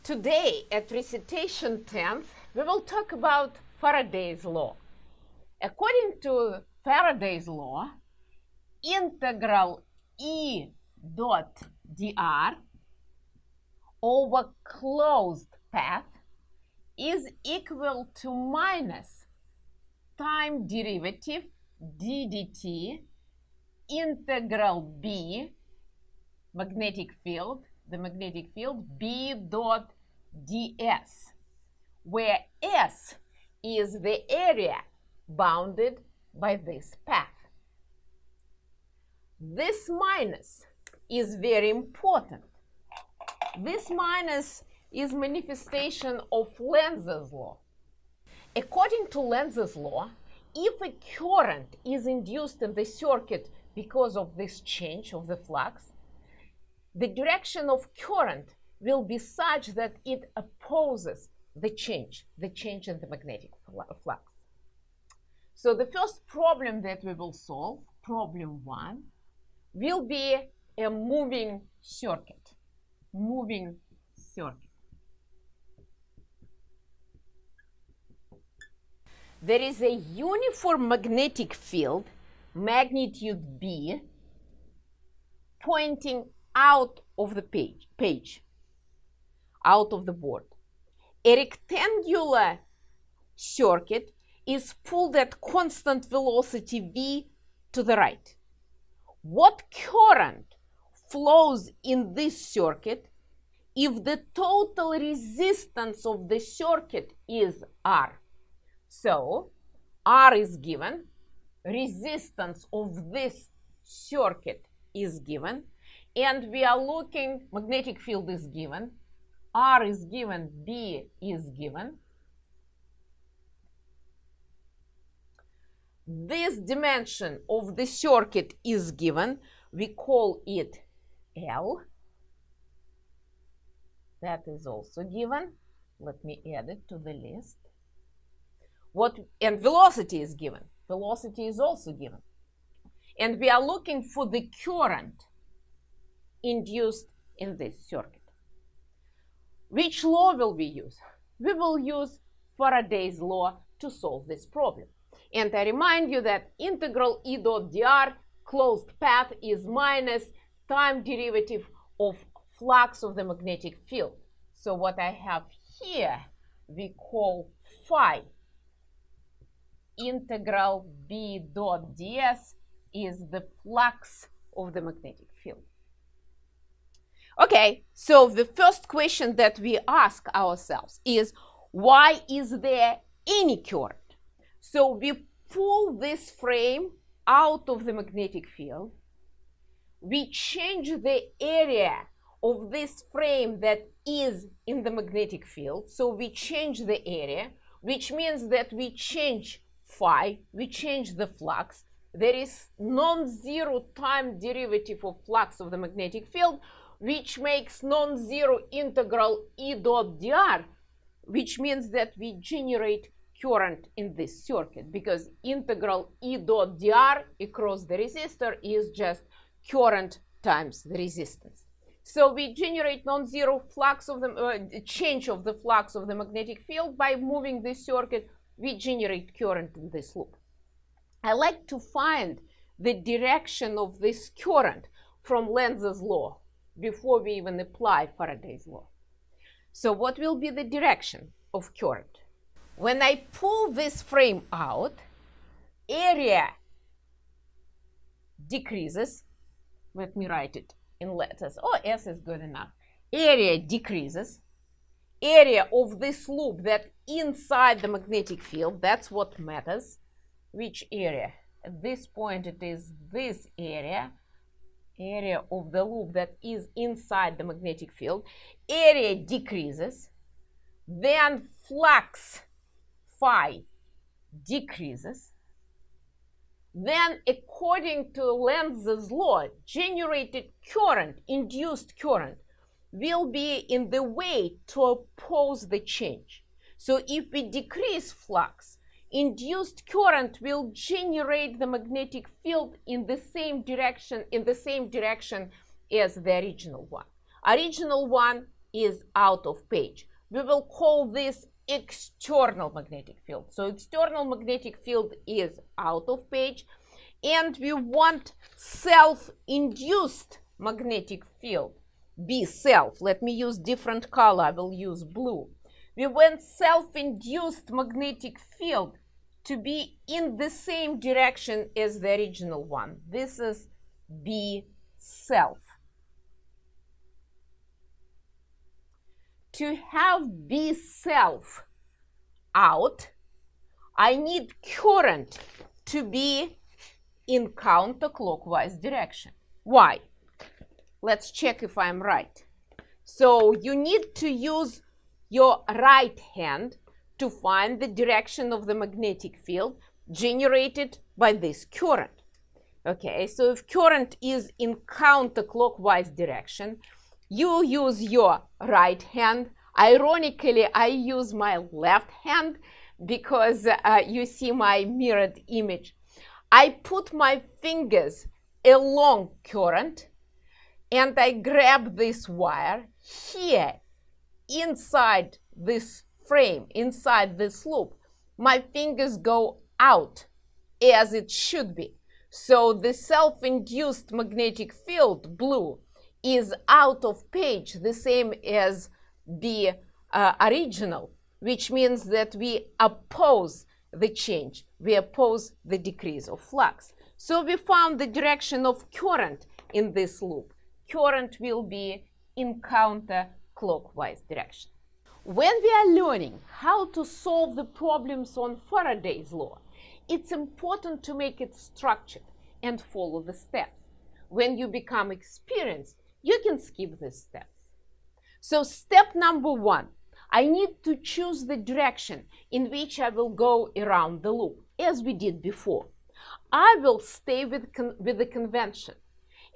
Today, at recitation 10th, we will talk about Faraday's law. According to Faraday's law, integral E dot dr over closed path is equal to minus time derivative d dt integral B, magnetic field, the magnetic field B dot ds, where S is the area bounded by this path. This minus is very important. This minus is manifestation of Lenz's law. According to Lenz's law, if a current is induced in the circuit because of this change of the flux, the direction of current will be such that it opposes the change in the magnetic flux. So the first problem that we will solve, problem 1, will be a moving circuit. Moving circuit. There is a uniform magnetic field, magnitude B, pointing out of the page, out of the board. A rectangular circuit is pulled at constant velocity v to the right. What current flows in this circuit if the total resistance of the circuit is R? So R is given, resistance of this circuit is given, and we are looking, magnetic field is given, R is given, B is given. This dimension of the circuit is given, we call it L. That is also given. Let me add it to the list. And velocity is given. Velocity is also given. And we are looking for the current induced in this circuit. Which law will we use? We will use Faraday's law to solve this problem. And I remind you that integral E dot dr closed path is minus time derivative of flux of the magnetic field. So what I have here we call phi. Integral B dot ds is the flux of the magnetic field. Okay, so the first question that we ask ourselves is, why is there any current? So we pull this frame out of the magnetic field. We change the area of this frame that is in the magnetic field. So we change the area, which means that we change phi, we change the flux. There is non-zero time derivative of flux of the magnetic field, which makes non-zero integral E dot dr, which means that we generate current in this circuit, because integral E dot dr across the resistor is just current times the resistance. So we generate non-zero flux of the change of the flux of the magnetic field by moving this circuit. We generate current in this loop. I like to find the direction of this current from Lenz's law before we even apply Faraday's law. So what will be the direction of current? When I pull this frame out, area decreases. Let me write it in letters. Oh, S is good enough. Area decreases. Area of this loop that inside the magnetic field, that's what matters. Which area? At this point it is this area of the loop that is inside the magnetic field. Area decreases, then flux phi decreases, then according to Lenz's law, generated current, induced current, will be in the way to oppose the change. So if we decrease flux, induced current will generate the magnetic field in the same direction as the original one. Original one is out of page. We will call this external magnetic field. So external magnetic field is out of page, and we want self-induced magnetic field, be self. Let me use different color. I will use blue. We want self-induced magnetic field to be in the same direction as the original one. This is be self. To have be self out, I need current to be in counterclockwise direction. Why? Let's check if I'm right. So you need to use your right hand to find the direction of the magnetic field generated by this current. Okay, so if current is in counterclockwise direction, you use your right hand. Ironically, I use my left hand because you see my mirrored image. I put my fingers along current and I grab this wire here inside this frame, inside this loop. My fingers go out as it should be. So the self-induced magnetic field, blue, is out of page, the same as the original, which means that we oppose the change. We oppose the decrease of flux. So we found the direction of current in this loop. Current will be in counterclockwise direction. When we are learning how to solve the problems on Faraday's law, it's important to make it structured and follow the steps. When you become experienced, you can skip these steps. So step number 1, I need to choose the direction in which I will go around the loop, as we did before. I will stay with the convention.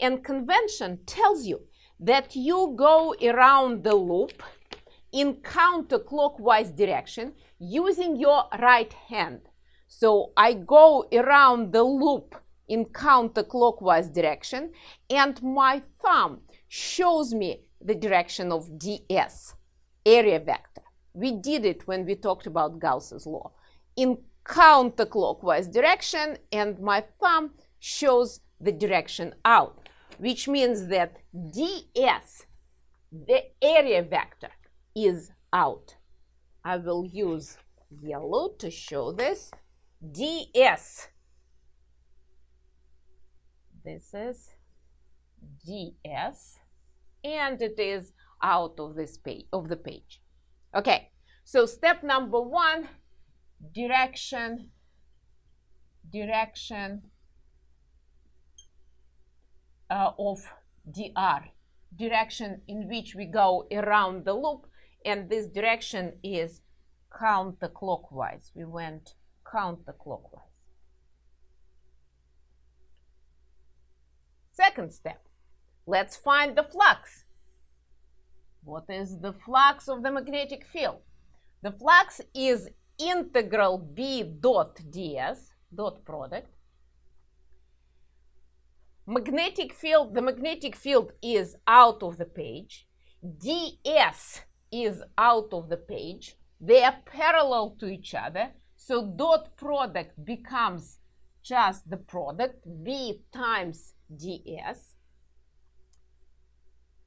And convention tells you that you go around the loop in counterclockwise direction using your right hand. So I go around the loop in counterclockwise direction, and my thumb shows me the direction of ds, area vector. We did it when we talked about Gauss's law. In counterclockwise direction, and my thumb shows the direction out, which means that ds, the area vector, is out. I will use yellow to show this. ds, this is ds, and it is out of this page, of the page. Okay, so step number 1, direction of dr, direction in which we go around the loop, and this direction is counterclockwise. We went counterclockwise. Second step, let's find the flux. What is the flux of the magnetic field? The flux is integral B dot ds, dot product. Magnetic field, the magnetic field is out of the page. ds is out of the page. They are parallel to each other. So dot product becomes just the product, B times ds.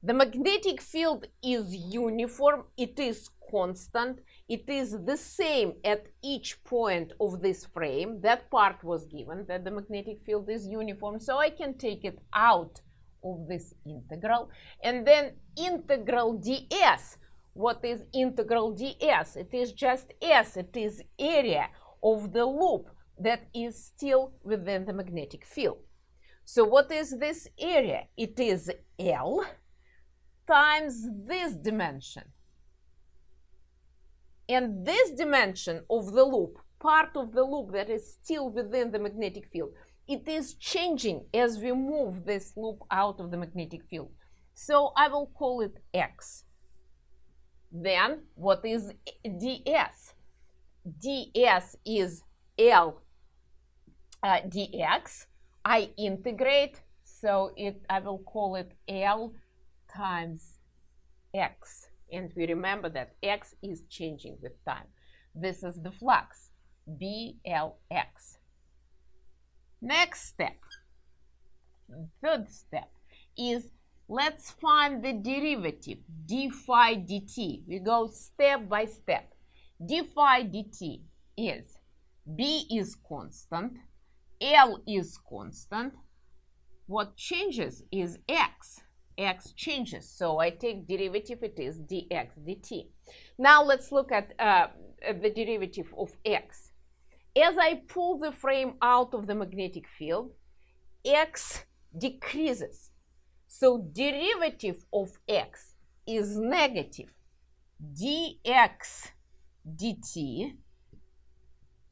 The magnetic field is uniform, it is constant, it is the same at each point of this frame. That part was given, that the magnetic field is uniform, so I can take it out of this integral. And then integral ds. What is integral ds? It is just s, it is area of the loop that is still within the magnetic field. So what is this area? It is L times this dimension. And this dimension of the loop, part of the loop that is still within the magnetic field, it is changing as we move this loop out of the magnetic field. So I will call it x. Then what is ds? ds is L dx. I integrate, so I will call it L times x. and we remember that x is changing with time. This is the flux, BLX. Next step, third step, is let's find the derivative, d phi dt. We go step by step. d phi dt is b is constant, L is constant. What changes is x. X changes, so I take derivative, it is dx dt. Now let's look at the derivative of x. As I pull the frame out of the magnetic field, x decreases. So derivative of x is negative dx dt.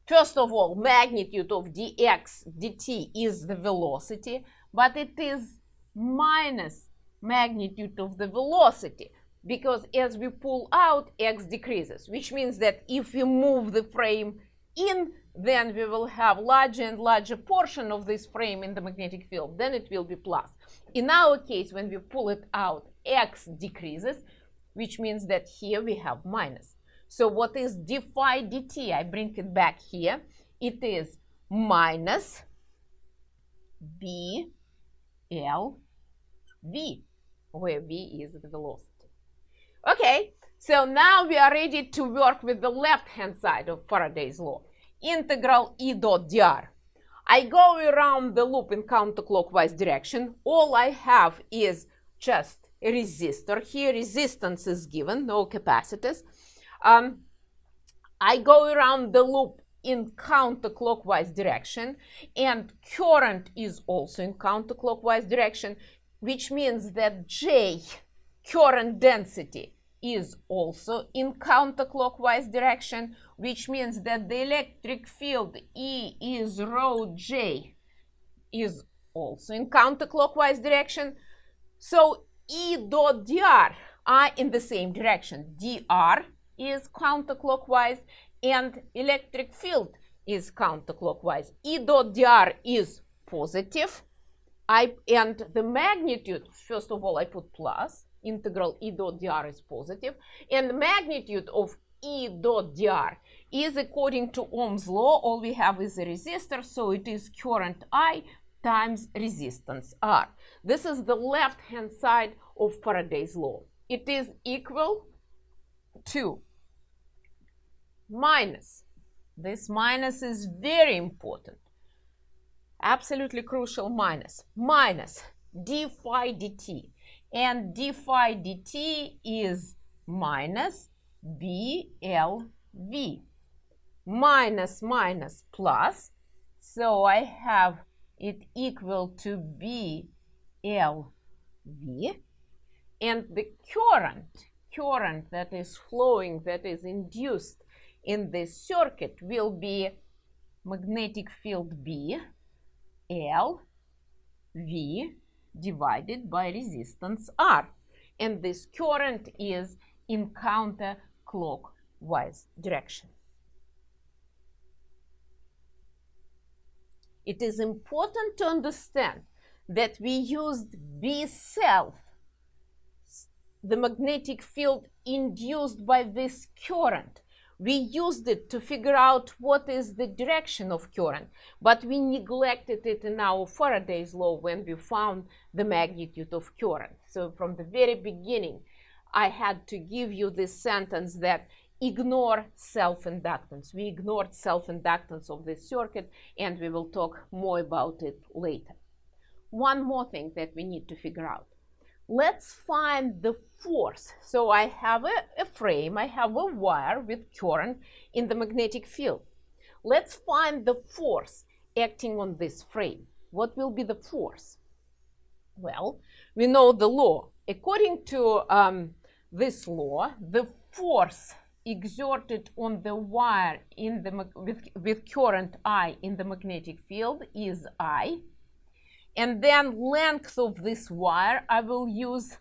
First of all, magnitude of dx dt is the velocity, but it is minus magnitude of the velocity, because as we pull out, x decreases, which means that if we move the frame in, then we will have larger and larger portion of this frame in the magnetic field, then it will be plus. In our case, when we pull it out, x decreases, which means that here we have minus. So what is d phi dt? I bring it back here. It is minus b L v, where v is the velocity. Okay, so now we are ready to work with the left-hand side of Faraday's law. Integral E dot dr. I go around the loop in counterclockwise direction. All I have is just a resistor. Here resistance is given, no capacitors. I go around the loop in counterclockwise direction, and current is also in counterclockwise direction, which means that J, current density, is also in counterclockwise direction, which means that the electric field E is rho J is also in counterclockwise direction. So E dot dr are in the same direction. Dr is counterclockwise and electric field is counterclockwise. E dot dr is positive. And the magnitude, first of all, I put plus. Integral E dot dr is positive. And the magnitude of E dot dr is according to Ohm's law. All we have is a resistor, so it is current I times resistance R. This is the left-hand side of Faraday's law. It is equal to minus. This minus is very important. Absolutely crucial minus. Minus d phi dt. And d phi dt is minus BLV. Minus minus plus. So I have it equal to BLV. And the current that is flowing, that is induced in this circuit, will be magnetic field B, L, V, divided by resistance R. And this current is in counterclockwise direction. It is important to understand that we used B self, the magnetic field induced by this current. We used it to figure out what is the direction of current, but we neglected it in our Faraday's law when we found the magnitude of current. So from the very beginning, I had to give you this sentence that ignore self-inductance. We ignored self-inductance of this circuit, and we will talk more about it later. One more thing that we need to figure out. Let's find the force. So I have a frame, I have a wire with current in the magnetic field. Let's find the force acting on this frame. What will be the force? Well, we know the law. According to this law, the force exerted on the wire in the with current I in the magnetic field is I. And then length of this wire, I will use,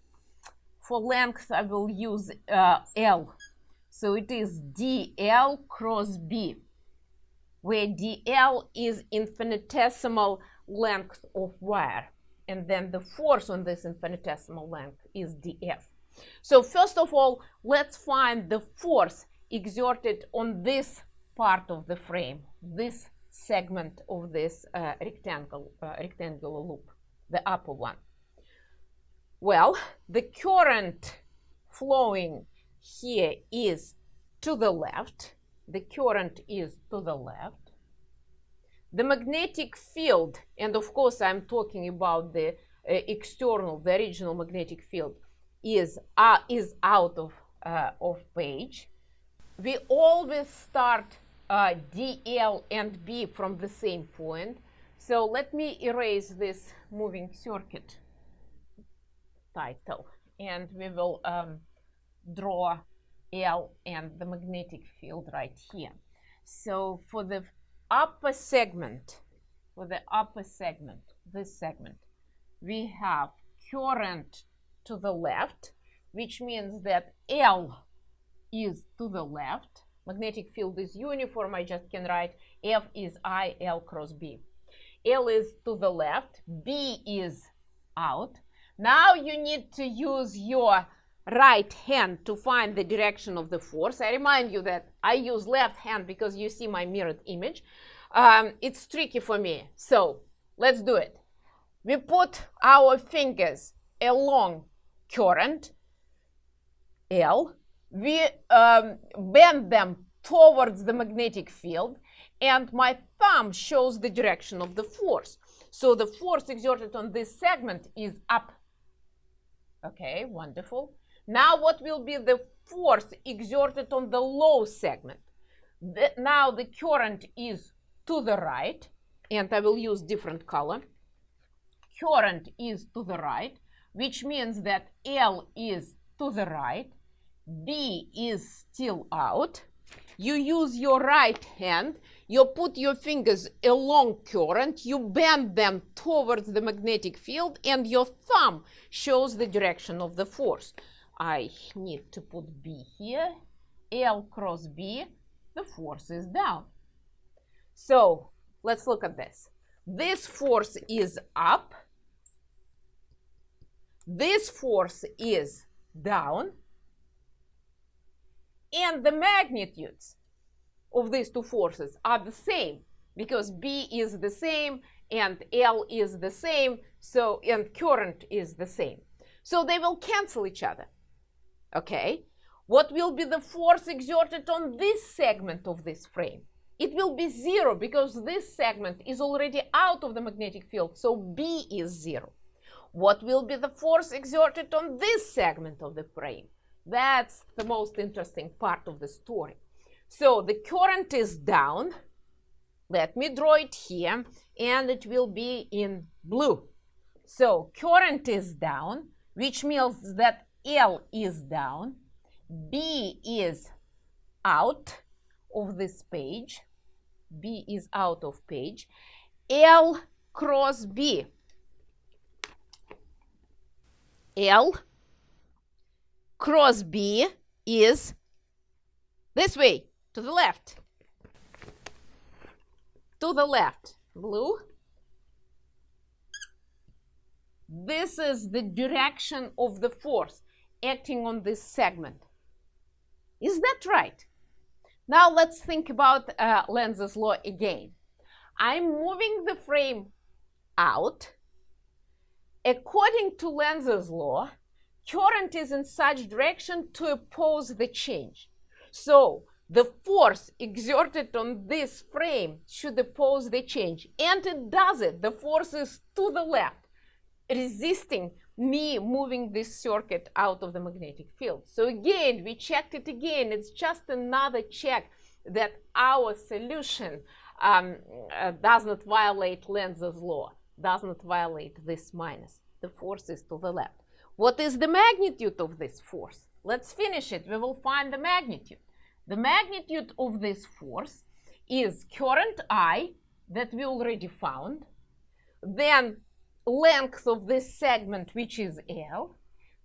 for length, I will use L. So it is dl cross B, where dl is infinitesimal length of wire. And then the force on this infinitesimal length is dF. So first of all, let's find the force exerted on this part of the frame, this segment of this rectangular loop, the upper one. Well, the current flowing here is to the left. The current is to the left. The magnetic field, and of course I'm talking about the external, the original magnetic field, is out of page. We always start DL and B from the same point. So let me erase this moving circuit title, and we will draw L and the magnetic field right here. So for the upper segment, this segment, we have current to the left, which means that L is to the left. Magnetic field is uniform. I just can write F is I, L cross B. L is to the left, B is out. Now you need to use your right hand to find the direction of the force. I remind you that I use left hand because you see my mirrored image. It's tricky for me, so let's do it. We put our fingers along current L. We bend them towards the magnetic field, and my thumb shows the direction of the force. So the force exerted on this segment is up. Okay, wonderful. Now what will be the force exerted on the low segment? Now the current is to the right, and I will use different color. Current is to the right, which means that L is to the right, B is still out. You use your right hand, you put your fingers along current, you bend them towards the magnetic field, and your thumb shows the direction of the force. I need to put B here, L cross B, the force is down. So let's look at this. This force is up, this force is down, and the magnitudes of these two forces are the same because B is the same and L is the same, so and current is the same. So they will cancel each other. Okay, what will be the force exerted on this segment of this frame? It will be 0 because this segment is already out of the magnetic field, so B is 0. What will be the force exerted on this segment of the frame? That's the most interesting part of the story. So the current is down. Let me draw it here, and it will be in blue. So current is down, which means that L is down, B is out of this page, B is out of page, L cross B. L cross B is this way, to the left. To the left, blue. This is the direction of the force acting on this segment. Is that right? Now let's think about Lenz's law again. I'm moving the frame out. According to Lenz's law, current is in such direction to oppose the change. So the force exerted on this frame should oppose the change. And it does it. The force is to the left, resisting me moving this circuit out of the magnetic field. So again, we checked it again. It's just another check that our solution does not violate Lenz's law, does not violate this minus. The force is to the left. What is the magnitude of this force? Let's finish it. We will find the magnitude. The magnitude of this force is current I that we already found, then length of this segment, which is L,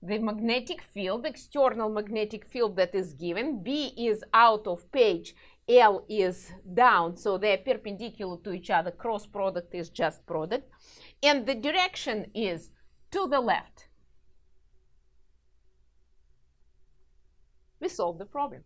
the magnetic field, external magnetic field that is given, B is out of page, L is down, so they're perpendicular to each other, cross product is just product, and the direction is to the left. we solve the problem.